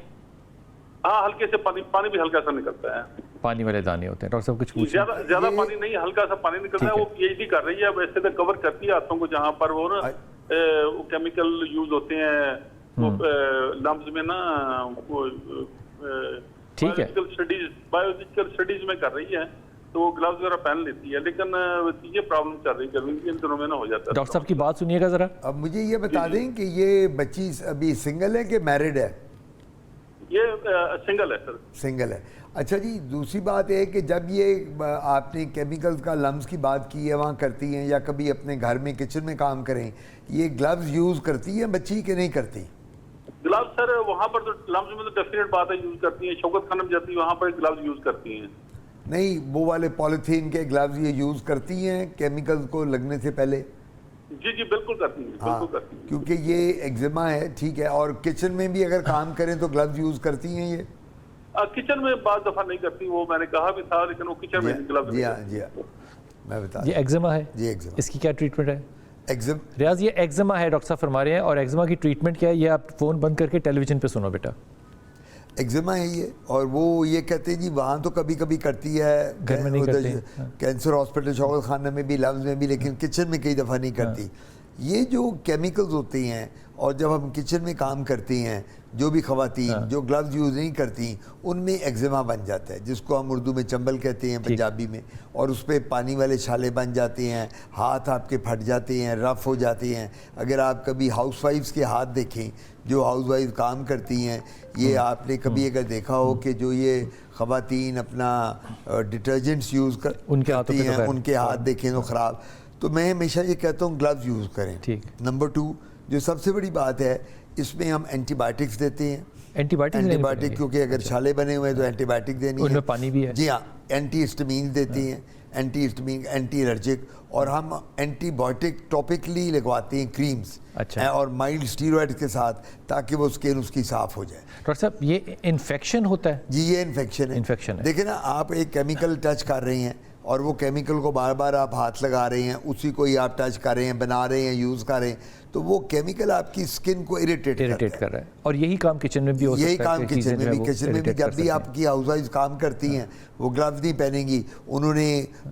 F: हाँ, हल्के से पानी भी हल्का सा निकलता है।
A: पानी वाले दाने होते हैं। डॉक्टर साहब कुछ पूछें?
F: ज्यादा पानी नहीं, हल्का सा पानी निकलता है। वो पीएचडी कर रही है, वैसे तो कवर करती है हाथों को जहाँ पर वो ना केमिकल यूज होते हैं वो लम्स में ना, वो
A: ठीक है,
F: बायोलॉजिकल स्टडीज में कर रही है, तो वो ग्लव्स वगैरह पहन लेती है। लेकिन ये प्रॉब्लम चल रही है, गर्मी इन दिनों में ना हो जाता है।
A: डॉक्टर साहब की बात सुनिएगा जरा।
B: अब मुझे ये बता दें कि ये बच्ची अभी सिंगल है कि मैरिड है?
F: ये सिंगल है सर।
B: सिंगल है। अच्छा जी, दूसरी बात है कि जब ये आपने केमिकल्स का लम्स की बात की है, वहाँ करती हैं या कभी अपने घर में किचन में काम करें, ये ग्लव्स यूज़ करती है बच्ची कि नहीं करती?
F: ग्लव्स सर वहाँ पर तो लम्स में तो डेफिनेट बात है यूज करती हैं। शौकत खानम जाती है वहाँ पर ग्लव्स यूज करती हैं।
B: नहीं, वो वाले पॉलीथीन के ग्लव्स ये यूज़ करती हैं केमिकल्स को लगने से पहले?
F: जी जी बिल्कुल करती हैं, बिल्कुल करती हैं।
B: क्योंकि ये एक्जिमा है, ठीक है। और किचन में भी अगर काम करें तो ग्लव्स यूज़ करती हैं ये?
F: किचन में बात दफा नहीं करती, वो मैंने कहा भी था, लेकिन वो किचन में ग्लव्स।
B: जी हाँ, जी हाँ, मैं बता।
A: ये एक्जिमा है
B: जी, एक्जिमा।
A: इसकी क्या ट्रीटमेंट है?
B: रियाज,
A: ये एक्जिमा है, डॉक्टर साहब फरमा रहे हैं। और एक्जिमा की ट्रीटमेंट क्या है, ये आप फ़ोन बंद करके टेलीविज़न पे सुनो बेटा।
B: एक्जिमा है ये, और वो ये कहते हैं जी वहाँ तो कभी कभी करती है,
A: घर में नहीं करती।
B: कैंसर हॉस्पिटल शौकत खाना में भी, लव्स में भी, लेकिन किचन में कई दफ़ा नहीं करती। ये जो केमिकल्स होते हैं, और जब हम किचन में काम करती हैं, जो भी ख़वातीन जो ग्लव्स यूज़ नहीं करती, उनमें एक्जिमा बन जाता है, जिसको हम उर्दू में चंबल कहते हैं, पंजाबी में। और उस पर पानी वाले छाले बन जाते हैं, हाथ आपके फट जाते हैं, रफ़ हो जाते हैं। अगर आप कभी हाउसवाइफ्स के हाथ देखें, जो हाउसवाइफ काम करती हैं, ये आपने कभी अगर देखा हो कि जो ये ख़वातीन अपना डिटर्जेंट्स यूज़ करती हैं, उनके हाथ देखें तो ख़राब। तो मैं हमेशा ये कहता हूँ ग्लव्स यूज़ करें।
A: ठीक।
B: नंबर 2, जो सबसे बड़ी बात है, इसमें हम एंटीबायोटिक्स देते हैं। एंटीबायोटिक क्योंकि अगर छाले बने हुए हैं तो एंटीबायोटिक देनी है।
A: उनमें पानी भी है।
B: जी हाँ, एंटी हिस्टामिन देते हैं, एंटी हिस्टामिन, एंटी एलर्जिक, और हम एंटीबायोटिक टॉपिकली लगवाते हैं क्रीम्स।
A: अच्छा।
B: और माइल्ड स्टीरॉयड्स के साथ, ताकि वो स्किन उसकी साफ़ हो जाए।
A: डॉक्टर साहब, ये इन्फेक्शन होता है?
B: जी, ये इन्फेक्शन है।
A: इन्फेक्शन है।
B: देखिए ना, आप एक केमिकल टच कर रहे हैं और वो केमिकल को बार बार आप हाथ लगा रहे हैं, उसी को ही आप टच कर रहे हैं, बना रहे हैं, यूज़ कर रहे हैं, तो वो केमिकल आपकी स्किन को इरिटेट कर रहा है।
A: और यही काम किचन में भी हो सकता है।
B: यही काम किचन में भी। किचन में भी जब भी आपकी हाउसवाइफ काम करती हैं, वो ग्लव्स नहीं पहनेंगी, उन्होंने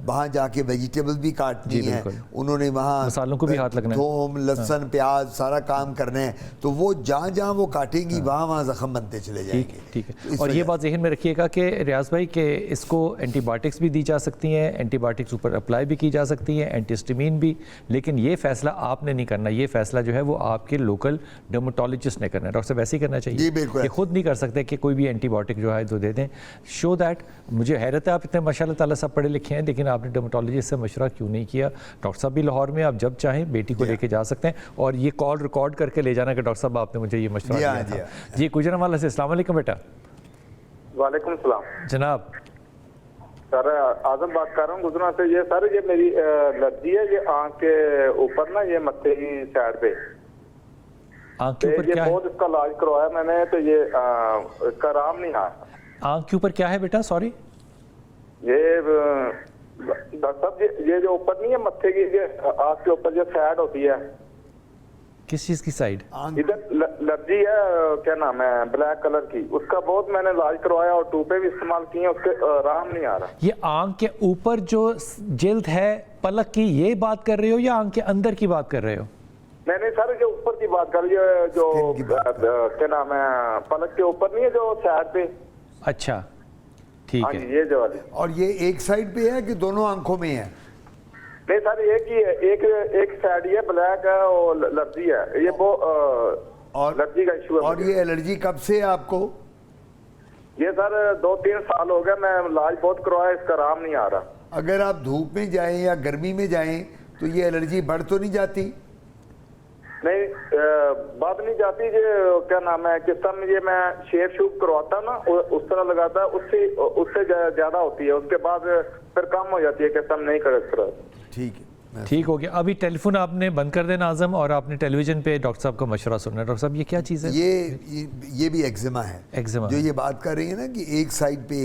B: वहाँ जाके वेजिटेबल्स भी काटनी है, उन्होंने वहाँ
A: मसालों को भी हाथ लगना है,
B: थूम, लहसुन, प्याज, सारा काम करना है, तो वो जहाँ जहाँ वो काटेंगी वहाँ जख्म बनते चले जाएंगे।
A: ठीक है। और ये बात ज़हन में रखिएगा कि रियाज भाई कि इसको एंटीबायोटिक्स भी दी जा सकती हैं, एंटीबायोटिक्स ऊपर अप्लाई भी की जा सकती हैं, एंटीहिस्टामिन भी, लेकिन ये फैसला आपने नहीं करना। ये फैसला जो है वो आपके लोकल डर्मेटोलॉजिस्ट ने करना है। डॉक्टर साहब वैसे ही करना चाहिए।
B: जी बिल्कुल।
A: ये खुद नहीं कर सकते कि कोई भी एंटीबायोटिक जो है तो दे दें। शो दैट, मुझे हैरत है आप इतने माशाल्लाह ताला सब पढ़े लिखे हैं, लेकिन आपने डर्मेटोलॉजिस्ट से मशवरा क्यों नहीं किया? डॉक्टर साहब भी लाहौर में, आप जब चाहें बेटी को लेके जा सकते हैं, और ये कॉल रिकॉर्ड करके ले जाना कि डॉक्टर साहब आपने मुझे ये मशवरा दिया था। जी, गुजरांवाला से। अस्सलाम वालेकुम बेटा।
G: वालेकुम सलाम
A: जनाब।
G: सर, आजम बात कर रहा हूँ गुजरा से। ये सर, ये मेरी एलर्जी है, ये आँख के ऊपर ना, ये मत्थे की साइड पे,
A: आँख के ऊपर क्या है?
G: बहुत इसका इलाज करवाया मैंने, तो ये इसका आराम नहीं आ रहा।
A: आँख के ऊपर क्या है बेटा? सॉरी,
G: ये सब ये जो ऊपर नहीं है मत्थे की, ये आँख के ऊपर जो साइड होती है।
A: किस चीज़ की साइड?
G: इधर एलर्जी है, क्या नाम है, ब्लैक कलर की। उसका बहुत मैंने इलाज करवाया और टूपे भी इस्तेमाल किए, उसके आराम नहीं आ रहा।
A: ये आँख के ऊपर जो जिल्द है पलक की, ये बात कर रहे हो या आँख के अंदर की बात कर रहे हो?
G: नहीं सर, जो ऊपर की बात कर रही है, जो क्या नाम है, पलक के ऊपर नहीं है, जो साइड पे।
A: अच्छा, ठीक है।
G: ये जो वाली।
B: और ये एक साइड पे है कि दोनों आंखों में है?
G: नहीं सर, एक ही है, एक साइड ही है, ब्लैक है और एलर्जी है। ये वो एलर्जी का इशू है।
B: और ये एलर्जी कब से है आपको?
G: ये सर 2-3 साल हो गया, मैं इलाज बहुत करवाया, इसका आराम नहीं आ रहा।
B: अगर आप धूप में जाएं या गर्मी में जाएं तो ये एलर्जी बढ़ तो नहीं जाती?
G: नहीं, बात नहीं जाती। ये क्या नाम है, किस टाइम ये मैं शेव शूप करवाता ना, उस तरह लगाता, उससे ज्यादा होती है, उसके बाद फिर कम हो जाती है, किस टाइम नहीं करे इस तरह।
B: ठीक है,
A: ठीक हो गया। अभी टेलीफोन आपने बंद कर देना आजम, और आपने टेलीविज़न पे डॉक्टर साहब का मशवरा सुनना है। डॉक्टर साहब ये क्या चीज़ है?
B: ये भी एक्जिमा है।
A: एक्जिमा
B: जो ये बात कर रही है ना कि एक साइड पे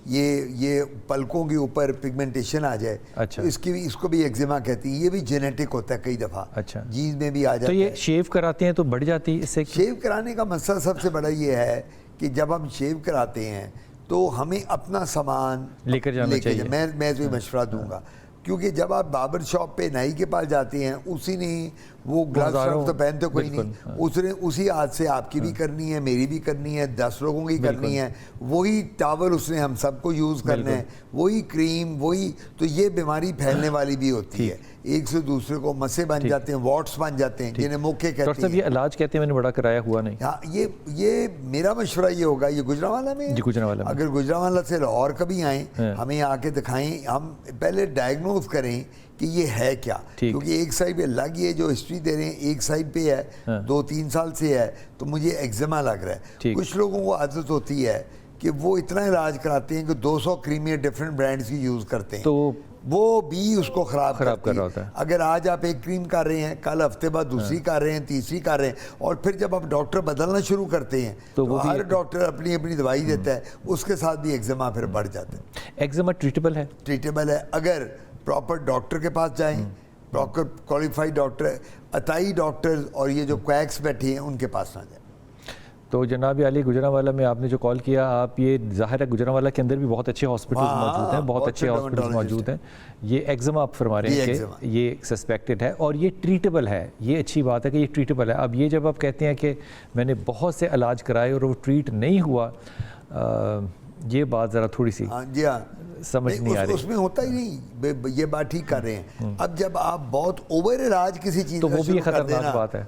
B: ये पलकों के ऊपर पिगमेंटेशन आ जाए,
A: अच्छा,
B: तो इसको भी एक्जिमा कहती है। ये भी जेनेटिक होता है कई दफ़ा,
A: अच्छा,
B: जीन में भी आ जाता है।
A: तो ये शेव कराते हैं तो बढ़ जाती है इससे?
B: शेव कराने का मसला सबसे बड़ा ये है कि जब हम शेव कराते हैं तो हमें अपना सामान
A: लेकर जाना चाहिए।
B: मैं तो मशवरा दूंगा, क्योंकि जब आप बार्बर शॉप पे नाई के पास जाते हैं, उसी ने वो ग्लव्स तो पहनते कोई नहीं, उसने उसी हाथ से आपकी भी करनी है, मेरी भी करनी है, 10 लोगों की करनी है, वही टावल उसने हम सबको यूज़ करना है, वही क्रीम, वही। तो ये बीमारी फैलने वाली भी होती है, एक से दूसरे को मस्से बन जाते हैं, वॉट्स बन जाते हैं, जिन्हें मुक्के कहते हैं।
A: ये इलाज कहते हैं, मैंने बड़ा कराया हुआ नहीं।
B: हाँ, ये मेरा मशवरा ये होगा, ये गुजरांवाला में,
A: गुजरांवाला में,
B: अगर गुजरांवाला से लाहौर कभी आएँ, हमें आके दिखाएं, हम पहले डायग्नोज करें कि ये है क्या, क्योंकि एक साइड पे अलग ये जो हिस्ट्री दे रहे हैं, एक साइड पे है 2-3 साल से है, तो मुझे एक्जिमा लग रहा है। कुछ लोगों को आदत होती है कि वो इतना इलाज कराते हैं कि 200 क्रीमें डिफरेंट ब्रांड्स की यूज़ करते हैं, तो वो भी उसको खराब कर रहा होता है। अगर आज आप एक क्रीम कर रहे हैं, कल हफ्ते बाद दूसरी कर रहे हैं, तीसरी कर रहे हैं, और फिर जब आप डॉक्टर बदलना शुरू करते हैं तो हर डॉक्टर अपनी अपनी दवाई देता है, उसके साथ भी एक्जिमा फिर बढ़ जाता है।
A: एक्जिमा ट्रीटेबल है? ट्रीटेबल
B: है, अगर प्रॉपर डॉक्टर के पास जाएं, प्रॉपर क्वालिफाइड डॉक्टर, अताई डॉक्टर और ये जो क्वैक्स बैठे हैं उनके पास ना जाए।
A: तो जनाब अली, गुजरांवाला में आपने जो कॉल किया, आप ये ज़ाहिर है गुजरांवाला के अंदर भी बहुत अच्छे हॉस्पिटल्स मौजूद हैं, बहुत अच्छे हॉस्पिटल्स मौजूद हैं। ये एक्जिमा आप फरमा रहे हैं कि ये सस्पेक्टेड है और ये ट्रीटेबल है, ये अच्छी बात है कि ये ट्रीटेबल है। अब ये जब आप कहते हैं कि मैंने बहुत से इलाज कराए और वो ट्रीट नहीं हुआ, ये बात ज़रा थोड़ी सी
B: जी हाँ
A: समझ नहीं आ रही।
B: उसमें होता ही नहीं, ये बात ठीक कर रहे हैं। अब जब आप बहुत ओवर इलाज किसी चीज़
A: तो वो भी खतरनाक बात है,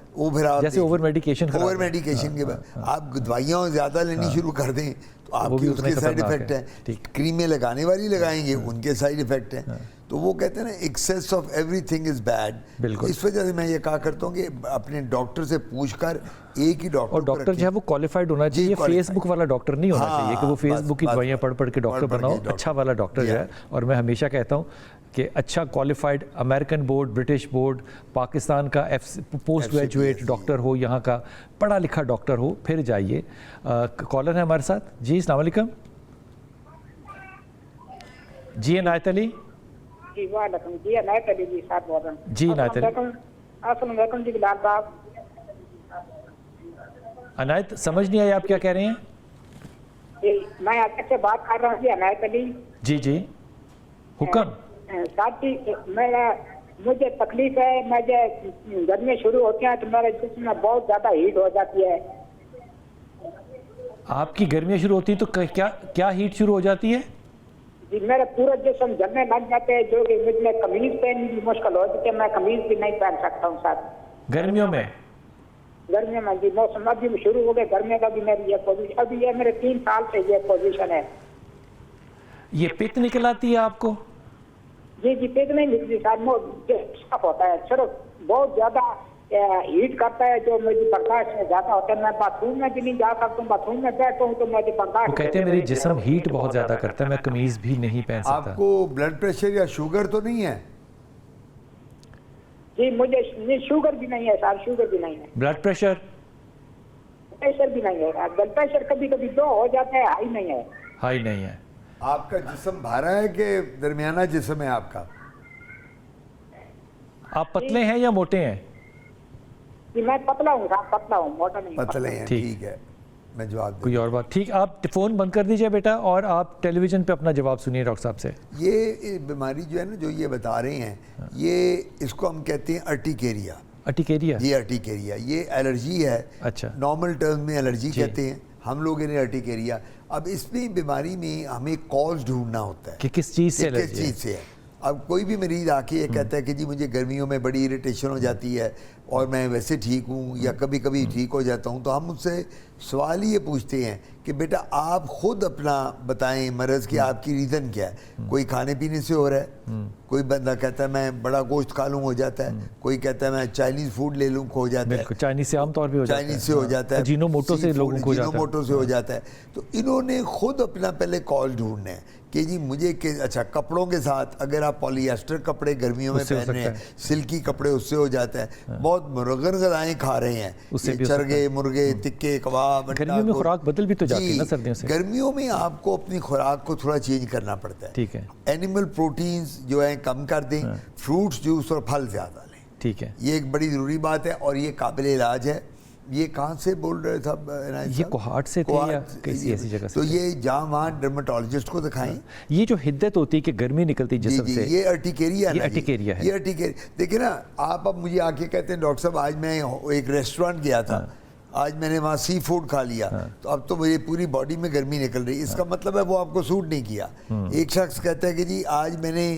A: जैसे ओवर मेडिकेशन के बाद आप दवाइयाँ ज़्यादा लेनी शुरू कर दें तो आपके उसके साइड इफेक्ट है।
B: क्रीमें लगाने वाली लगाएंगे, उनके साइड इफेक्ट है। तो वो कहते हैं ना, excess of everything is bad. इस वजह से मैं ये कहा करता हूँ कि अपने डॉक्टर से पूछकर एक ही डॉक्टर,
A: और डॉक्टर जो है वो क्वालिफाइड होना चाहिए, फेसबुक वाला डॉक्टर नहीं होना चाहिए कि वो फेसबुक की दवाइयाँ पढ़ के डॉक्टर बनाओ। अच्छा वाला डॉक्टर जो है, और मैं हमेशा कहता हूँ कि अच्छा qualified American board, British board, Pakistan का पोस्ट ग्रेजुएट डॉक्टर हो, यहाँ का पढ़ा लिखा डॉक्टर हो, फिर जाइए। कॉलर है हमारे साथ जी, अस्सलाम वालेकुम जी। इनायत अली
H: जी, वालेकुम जी, इनायत अली जी साहब बोल रहे हैं
A: जी। इनायत अली,
H: अस्सलाम वालेकुम जी बिलाल साहब।
A: इनायत समझ नहीं आया आप क्या कह रहे हैं?
H: जी, मैं आपसे बात कर रहा हूँ जी, इनायत अली
A: जी। जी हुक्म।
H: साथी, मुझे तकलीफ है, मुझे गर्मियाँ शुरू होती हैं तो मेरे जिस्म में बहुत ज़्यादा हीट हो जाती है।
A: आपकी गर्मियाँ शुरू होती है तो क्या हीट शुरू हो जाती है?
H: जी, मेरे पूरे जिस्म जलने लग जाते हैं, जो कि मुझे कमीज पहननी भी मुश्किल हो जाती है, मैं कमीज भी नहीं पहन सकता हूँ साहब
A: गर्मियों में।
H: गर्मियों में जी, मौसम अभी शुरू हो गए गर्मियों का भी मेरी ये पोजीशन, अभी ये मेरे 3 साल से ये पोजीशन है।
A: ये पित्त निकल आती है आपको?
H: जी, पित्त नहीं निकलती साहब, साफ होता है, सिर्फ बहुत ज्यादा हीट करता है, जो मुझे बर्दाश्त में ज्यादा होता है। मैं बाथरूम में भी नहीं जा सकता हूँ, बाथरूम में बैठता हूँ तो मुझे बर्दाश्त।
A: वो कहते हैं मेरी जिस्म हीट बहुत ज्यादा करता है, मैं कमीज भी नहीं पहन सकता।
B: आपको ब्लड प्रेशर या शुगर तो नहीं है?
H: जी, मुझे शुगर भी नहीं है साहब, शुगर भी नहीं है।
A: ब्लड प्रेशर
H: भी नहीं है, ब्लड प्रेशर कभी कभी 2 हो जाता है, हाई नहीं है।
A: हाई नहीं है।
B: आपका जिस्म भारा है कि दरमियाना जिस्म है आपका?
A: आप पतले हैं या मोटे हैं?
H: जी, मैं पतला हूँ साहब, पतला हूँ, मोटा नहीं।
B: पतले हैं, ठीक है, मैं जवाब
A: कोई और बात। ठीक, आप फ़ोन बंद कर दीजिए बेटा, और आप टेलीविज़न पे अपना जवाब सुनिए डॉक्टर साहब से।
B: ये बीमारी जो है ना, जो ये बता रहे हैं, ये इसको हम कहते हैं अर्टिकेरिया।
A: अर्टिकेरिया?
B: ये अर्टिकेरिया, ये एलर्जी है।
A: अच्छा,
B: नॉर्मल टर्म में एलर्जी कहते हैं, हम लोग इन्हें अर्टिकेरिया। अब इसमें बीमारी में हमें कॉज ढूंढना होता है
A: कि किस चीज़ से
B: है। अब कोई भी मरीज आके ये कहता है कि जी मुझे गर्मियों में बड़ी इरिटेशन हो जाती है और मैं वैसे ठीक हूँ या कभी कभी ठीक हो जाता हूँ, तो हम उससे सवाल ही ये पूछते हैं कि बेटा आप खुद अपना बताएं मर्ज़ की आपकी रीज़न क्या है। कोई खाने पीने से हो रहा है, कोई बंदा कहता है मैं बड़ा गोश्त खा लूँ, हो जाता है, कोई कहता है मैं चाइनीज़ फूड ले लूँ, हो जाता है,
A: चाइनीज़ से आमतौर पे हो जाता है,
B: चाइनीज़ से हो जाता है,
A: अजीनोमोटो से लोगों को
B: अजीनोमोटो से हो जाता है। तो इन्होंने खुद अपना पहले कॉल ढूंढना है कि जी मुझे अच्छा कपड़ों के साथ अगर आप पॉलीएस्टर कपड़े गर्मियों में पहन रहे हैं, सिल्की कपड़े, उससे हो जाता है। बहुत मुर्गन गज़ाएं खा रहे हैं, चरगे, मुर्गे, तिक्के, कबाब।
A: गर्मियों में खुराक बदल भी तो जाती है ना सर्दियों से।
B: गर्मियों में आपको अपनी खुराक को थोड़ा चेंज करना पड़ता है।
A: ठीक है।
B: एनिमल प्रोटीन्स जो है कम कर दें, फ्रूट्स, जूस और फल ज़्यादा लें।
A: ठीक है,
B: ये एक बड़ी ज़रूरी बात है और ये काबिल इलाज है। ये कहाँ से बोल रहे थे?
A: ये कोहाट से थे या किसी ऐसी जगह से?
B: तो ये जहाँ वहाँ डर्मेटोलॉजिस्ट को दिखाएं।
A: ये जो हिद्दत होती है कि गर्मी निकलती जिस्म से,
B: ये अर्टिकेरिया है।
A: ये अर्टिकेरिया है।
B: ये अर्टिकेरिया, देखिए ना आप, अब मुझे आके कहते हैं डॉक्टर साहब आज मैं एक रेस्टोरेंट गया था, आज मैंने वहाँ सी फूड खा लिया, तो अब तो मेरी पूरी बॉडी में गर्मी निकल रही। इसका मतलब है वो आपको सूट नहीं किया। एक शख्स कहता है कि जी आज मैंने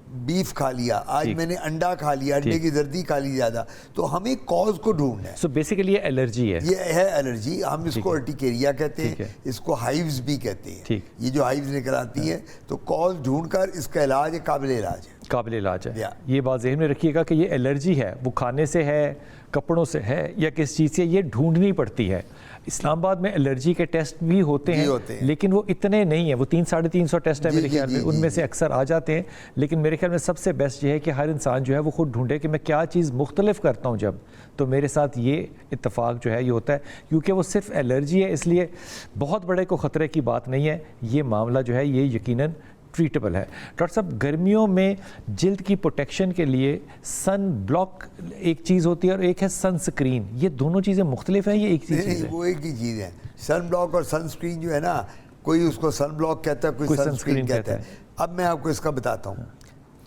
B: बीफ खा लिया, आज मैंने अंडा खा लिया, अंडे की जर्दी खा ली ज़्यादा, तो हमें कॉज को ढूंढना है।
A: सो बेसिकली ये एलर्जी है।
B: ये है एलर्जी, हम इसको अर्टिकेरिया कहते हैं, इसको हाइव्स भी कहते हैं। ये जो हाइव्स निकल आती हैं, तो कॉज ढूंढकर इसका इलाज है, काबिल इलाज है।
A: काबिल इलाज है। ये बात ज़हन में रखिएगा कि ये एलर्जी है, वो खाने से है, कपड़ों से है या किस चीज़ से, ये ढूंढनी पड़ती है। इस्लामाबाद में एलर्जी के टेस्ट भी होते हैं, लेकिन वो इतने नहीं हैं। वो 300-350 टेस्ट है मेरे ख्याल में, उनमें से अक्सर आ जाते हैं। लेकिन मेरे ख्याल में सबसे बेस्ट ये है कि हर इंसान जो है वो खुद ढूंढे कि मैं क्या चीज़ मुख्तलिफ करता हूँ जब, तो मेरे साथ ये इत्तेफाक जो है ये होता है। क्योंकि वो सिर्फ एलर्जी है, इसलिए बहुत बड़े को ख़तरे की बात नहीं है। ये मामला जो है ये यकीनन ट्रीटेबल है। डॉक्टर साहब, गर्मियों में जिल्द की प्रोटेक्शन के लिए सन ब्लॉक एक चीज़ होती है और एक है सनस्क्रीन, ये दोनों चीज़ें मुख्तलिफ हैं, ये एक चीज़ है?
B: वो एक ही चीज़ है। सन ब्लॉक और सनस्क्रीन जो है ना, कोई उसको सन ब्लॉक कहता है, कोई सनस्क्रीन कहता है। अब मैं आपको इसका बताता हूँ।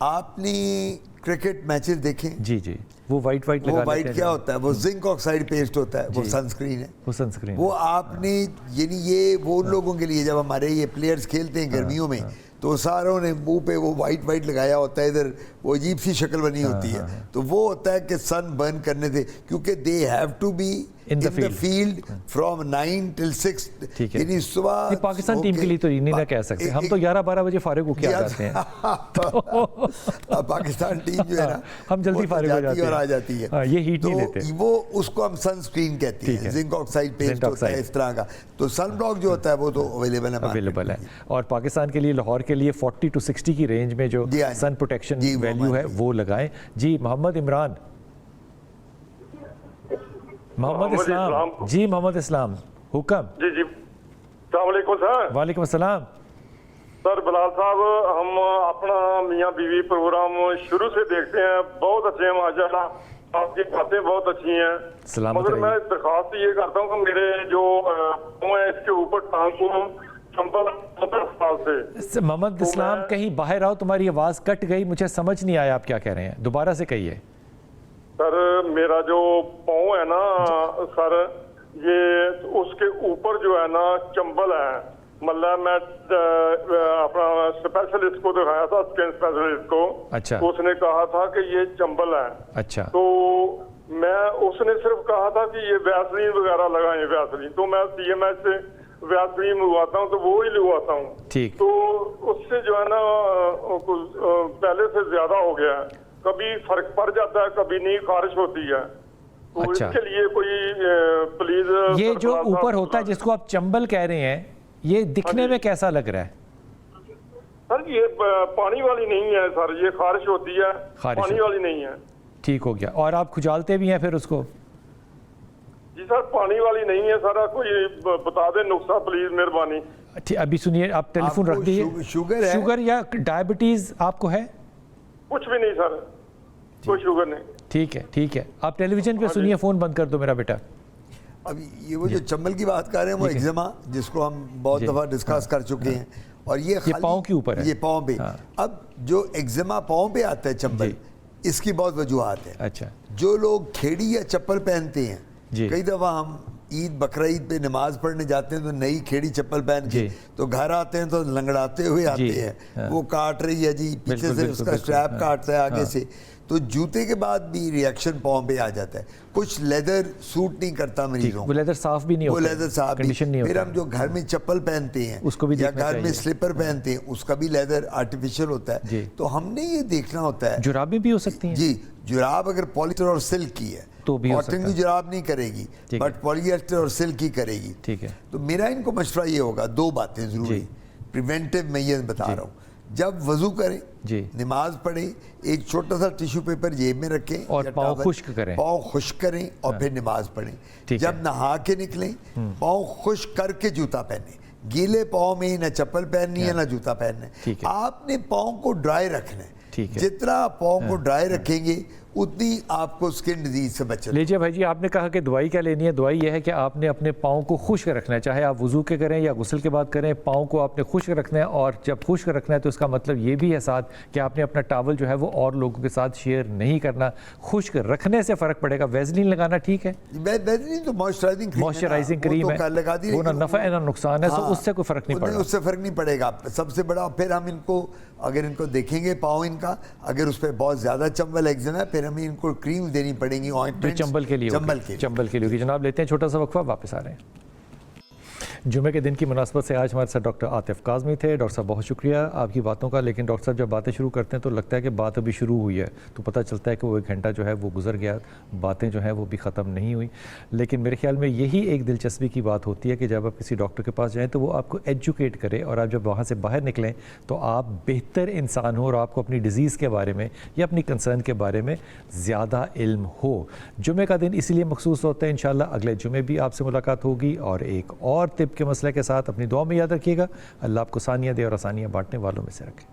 B: आपने क्रिकेट मैचेस देखें?
A: जी जी, वो वाइट
B: वो वाइट क्या होता है? वो जिंक ऑक्साइड पेस्ट होता है, वो सनस्क्रीन है।
A: वो सनस्क्रीन,
B: वो आपने, यानी ये वो उन लोगों के लिए, जब हमारे ये प्लेयर्स खेलते हैं गर्मियों में, तो सारों ने मुंह पे वो वाइट लगाया होता है, इधर वो अजीब सी शक्ल बनी होती है। तो वो होता है कि सन बर्न करने से, क्योंकि they have to be in the field from 9 till 6, यानी सुबह।
A: पाकिस्तान टीम के लिए तो नहीं ना कह सकते, हम तो 11-12 बजे फारिग होके आ जाते हैं।
B: पाकिस्तान टीम जो है ना,
A: हम जल्दी फारिग हो जाती है
B: और आ जाती है।
A: ये हीट नहीं लेते,
B: वो उसको हम सनस्क्रीन कहते हैं। जिंक ऑक्साइड पेस्ट होता है इस तरह का। तो सन ब्लॉक जो होता है वो तो अवेलेबल है। और पाकिस्तान के लिए, लाहौर के लिए 40 to 60 की रेंज में जो सन प्रोटेक्शन वैल्यू है वो लगाएं। जी मोहम्मद इमरान, मोहम्मद इस्लाम जी, मोहम्मद इस्लाम हुक्म।
I: जी जी, अस्सलाम वालेकुम सर।
A: वालेकुम अस्सलाम
I: सर। बिलाल साहब, हम अपना मियाँ बीवी प्रोग्राम शुरू से देखते हैं, बहुत अच्छे हैं माशाल्लाह, आपकी बातें बहुत अच्छी हैं। मगर मैं दरख्वास्त ये करता हूँ कि मेरे जो है इसके ऊपर टांग को चंपल से।
A: मोहम्मद इस्लाम कहीं बाहर आओ, तुम्हारी आवाज़ कट गई, मुझे समझ नहीं आया आप क्या कह रहे हैं, दोबारा से कहिए।
I: सर मेरा जो पाँव है ना सर, ये उसके ऊपर जो है ना चंबल है, मतलब मैं अपना स्पेशलिस्ट को दिखाया था, स्किन स्पेशलिस्ट को।
A: अच्छा।
I: तो उसने कहा था कि ये चंबल है।
A: अच्छा।
I: तो उसने सिर्फ कहा था कि ये वैसलीन वगैरह लगाएं, वैसलीन। तो मैं CMS से वैसलीन लगवाता हूँ, तो वो ही लगवाता हूँ।
A: ठीक।
I: तो उससे जो है ना पहले से ज्यादा हो गया है, कभी फर्क पड़ जाता है, कभी नहीं, खारिश होती है। तो
A: अच्छा।
I: इसके लिए कोई प्लीज,
A: ये जो ऊपर होता है जिसको आप चंबल कह रहे हैं, ये दिखने में कैसा लग रहा है?
I: सर ये पानी वाली नहीं है सर, ये खारिश होती है, पानी वाली नहीं है।
A: ठीक हो गया। और आप खुजालते भी हैं फिर उसको?
I: जी सर, पानी वाली नहीं है सर, कोई बता दे नुस्खा प्लीज, मेहरबानी।
A: ठीक, अभी सुनिए, आप टेलीफोन रख दीजिए। शुगर या डायबिटीज आपको है?
I: कुछ भी नहीं सर, कोई शुगर नहीं।
A: ठीक है, ठीक है, आप टेलीविजन पे सुनिए, फोन बंद कर दो मेरा बेटा।
B: अभी ये वो जो चंबल की बात कर रहे हैं, वो एक्जिमा, जिसको हम बहुत दफ़ा डिस्कस कर चुके हैं, और ये
A: पाँव के ऊपर है,
B: ये पाँव पे। अब जो एक्जिमा पाँव पे आता है चंबल, इसकी बहुत वजूहत है।
A: अच्छा।
B: जो लोग खेड़ी या चप्पल पहनते हैं, कई दफ़ा हम ईद बकरा ईद पे नमाज पढ़ने जाते हैं तो नई खेड़ी चप्पल पहन के, तो घर आते हैं तो लंगड़ाते हुए आते हैं, वो काट रही है जी, पीछे से उसका स्ट्रैप काटता है आगे से, तो जूते के बाद भी रिएक्शन पाँव पे आ जाता है। कुछ लेदर सूट नहीं करता मरीजों,
A: वो लेदर साफ भी नहीं होता,
B: वो लेदर साफ नहीं। फिर हम जो घर में चप्पल पहनते हैं
A: उसको भी
B: या घर में स्लीपर पहनते हैं, उसका भी लेदर आर्टिफिशियल होता है। तो हमने ये देखना होता है।
A: जुराबें भी हो सकती हैं
B: जी, जुराब अगर पॉलिस्टर और सिल्क की है
A: तो भी
B: कॉटन की जुराब नहीं करेगी, बट पॉलिएस्टर और सिल्क की करेगी।
A: ठीक है।
B: तो मेरा इनको मशवरा ये होगा, 2 बातें जरूरी प्रिवेंटिव मैं ये बता रहा हूँ। जब वजू करें, नमाज पढ़ें, एक छोटा सा टिश्यू पेपर जेब में रखें
A: और पाँव खुश्क करें,
B: पाँव खुश्क करें और फिर नमाज पढ़ें। जब नहा के निकलें, पाँव खुश्क करके जूता पहने। गीले पाँव में ना चप्पल पहननी है ना जूता पहनना है। आपने पाँव को ड्राई रखना है। जितना पाँव को ड्राई रखेंगे उतनी आपको स्किन डिजीज से बचना।
A: लीजिए भाई जी, आपने कहा कि दवाई क्या लेनी है। दवाई यह है कि आपने अपने पाँव को खुश्क रखना है, चाहे आप वुज़ू के करें या गुस्ल के बाद करें, पाँव को आपने खुश्क रखना है। और जब खुश्क रखना है तो इसका मतलब ये भी है साथ कि आपने अपना टावल जो है वो और लोगों के साथ शेयर नहीं करना। खुश्क रखने से फ़र्क पड़ेगा। वैसलीन लगाना ठीक है,
B: वैसलीन तो मॉइस्चराइजिंग
A: क्रीम है, वो ना नफ़ा है ना नुकसान है, तो उससे कोई फ़र्क नहीं पड़ेगा,
B: उससे फ़र्क नहीं पड़ेगा। सबसे बड़ा फिर हम इनको अगर इनको देखेंगे पाँव इनका, अगर उस पर बहुत ज़्यादा चंबल एक्जिमा है, फिर हमें इनको क्रीम देनी पड़ेगी ऑइंटमेंट
A: चंबल के लिए होगी। जनाब लेते हैं छोटा सा वक्फा, वापस आ रहे हैं। जुमे के दिन की मुनासबत से आज हमारे साथ डॉक्टर आतिफ काज़मी थे। डॉक्टर साहब बहुत शुक्रिया आपकी बातों का। लेकिन डॉक्टर साहब जब बातें शुरू करते हैं तो लगता है कि बात अभी शुरू हुई है, तो पता चलता है कि वो 1 घंटा जो है वो गुजर गया, बातें जो हैं वो भी ख़त्म नहीं हुई। लेकिन मेरे ख्याल में यही एक दिलचस्पी की बात होती है कि जब आप किसी डॉक्टर के पास जाएँ तो वो आपको एजुकेट करे, और आप जब वहाँ से बाहर निकलें तो आप बेहतर इंसान हो और आपको अपनी डिज़ीज़ के बारे में या अपनी कंसर्न के बारे में ज़्यादा इल्म हो। जुमे का दिन इसीलिए मखसूस होता है। इंशाल्लाह अगले जुमे भी आपसे मुलाकात होगी और एक और तिब के मसले के साथ। अपनी दुआ में याद रखिएगा। अल्लाह आपको सानियाँ दे और आसानियाँ बांटने वालों में से रखे।